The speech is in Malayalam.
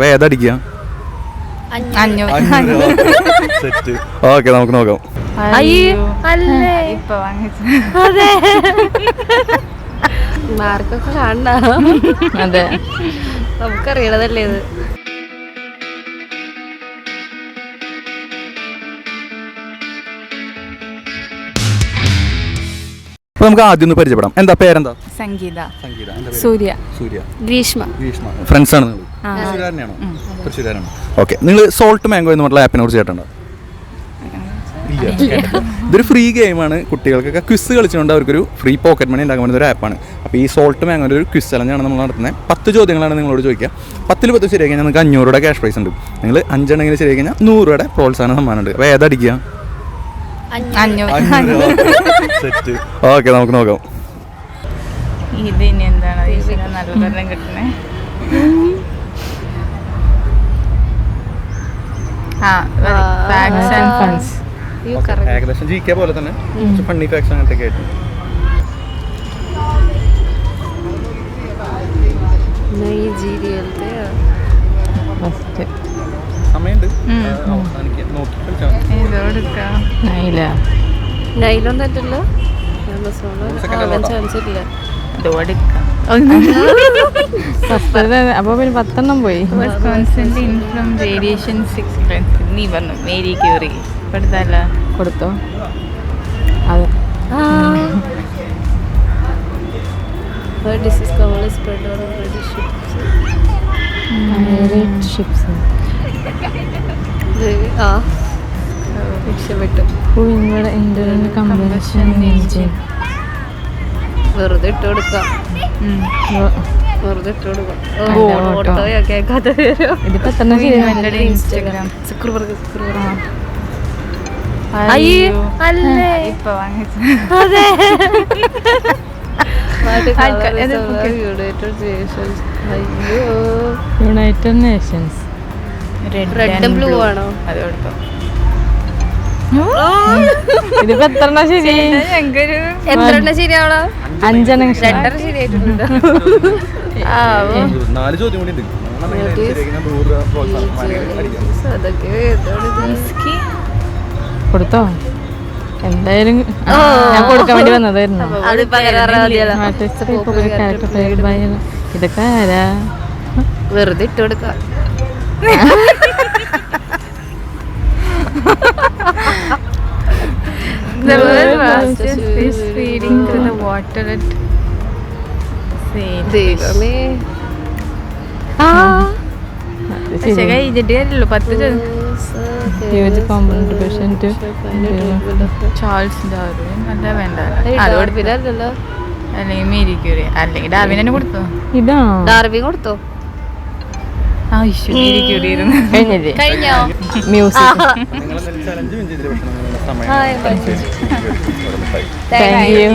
ഏതടിക്കുക? ഓക്കെ, നമുക്ക് നോക്കാം. മാർക്കൊക്കെ കാണണ്ട. അതെ, നമുക്കറിയണതല്ലേ ഇത്. അപ്പൊ നമുക്ക് ആദ്യം ഒന്ന് പരിചയപ്പെടാം. എന്താ പേരെന്താ? സംഗീത. സംഗീത. സൂര്യ. സൂര്യ. ഗ്രീഷ്മ. ഗ്രീഷ്മ. ഫ്രണ്ട്സ് ആണ് നിങ്ങൾ? തൃശ്ശൂരാരനെയാണോ? തൃശ്ശൂരാരാണ്. ഓക്കെ, നിങ്ങൾ സോൾട്ട് മാംഗോ എന്ന് പറഞ്ഞ ആപ്പിനെ കുറിച്ച് കേട്ടോ? ഇതൊരു ഫ്രീ ഗെയിമാണ്. കുട്ടികൾക്കൊക്കെ ക്വിസ് കളിച്ചുകൊണ്ട് അവർക്കൊരു ഫ്രീ പോക്കറ്റ് മണി ഉണ്ടാക്കാൻ പറ്റുന്ന ഒരു ആപ്പാണ്. അപ്പോൾ ഈ സോൾട്ട് മാംഗോൻ്റെ ഒരു ക്വിസ് ചലഞ്ചാണ് നമ്മൾ നടത്തുന്നത്. 10 ചോദ്യങ്ങളാണ് നിങ്ങളോട് ചോദിക്കുക. 10 10 ശരിയായി കഴിഞ്ഞാൽ നിങ്ങൾക്ക് 500 രൂപ ക്യാഷ് പ്രൈസ് ഉണ്ട്. നിങ്ങൾ 5 എണ്ണെങ്കിലും ശരിയായി കഴിഞ്ഞാൽ 100 രൂപയുടെ പ്രോത്സാഹന സമ്മാനമുണ്ട്. അപ്പോൾ ഏതടിക്കുക? ഓക്കെ, നമുക്ക് നോക്കാം. ഇത് ഇനി എന്താണ് നല്ല കിട്ടുന്നേ? ഏകദേശം GK പോലെ തന്നെ ഫണ്ണി ഫാക്ട്സ് അങ്ങനത്തെ ആയിട്ട്. സമയമുണ്ട്, നൈലൊന്നും തെറ്റല്ലോ. ചാൻസ് ഇല്ല. അപ്പൊ പിന്നെ 10 പോയി. റേഡിയേഷൻ 6 നീ പറഞ്ഞു മേരി ക്യൂറി കൊടുത്തല്ല. കൊടുത്തോ? അതെ. This is commonly spread on British ships. രക്ഷപ്പെട്ടു. വെറുതെ ഇട്ട് കൊടുക്കാം. ഓട്ടോയോ കേൾക്കാത്ത ഇതിപ്പോ Instagram United Nations red blue ആണോ? അത് കൊടുത്തോ? ഇതിപ്പോ എത്ര ശരി? എത്ര ശരിയാവണോ? 5 2 ശരിയായിട്ടുണ്ട്. 4 ചോദ്യം കൂടി ഉണ്ട്. കൊടുത്തോ? എന്തായാലും ഞാൻ കൊടുക്കാൻ വേണ്ടി വന്നതായിരുന്നു. ഇതൊക്കെ ആരാ? വെറുതെ ഇട്ട് കൊടുക്കാം. The world fastest fish feeding to the water at sea. കഴിഞ്ഞിട്ടില്ലല്ലോ 10 huge contribution to Charles Darwin. അല്ല വേണ്ട, ഡാർവിനല്ലോ. അല്ലെങ്കിൽ മേരി ക്യൂറി അല്ലെങ്കിൽ ഡാർവിൻ തന്നെ കൊടുത്തോ? ഇതാ ഡാർവിൻ കൊടുത്തോ? മേരി ക്യൂറി കഴിഞ്ഞോ? മ്യൂസിക്. ചലഞ്ച് വിൻ ചെയ്തിട്ട് താങ്ക് യു.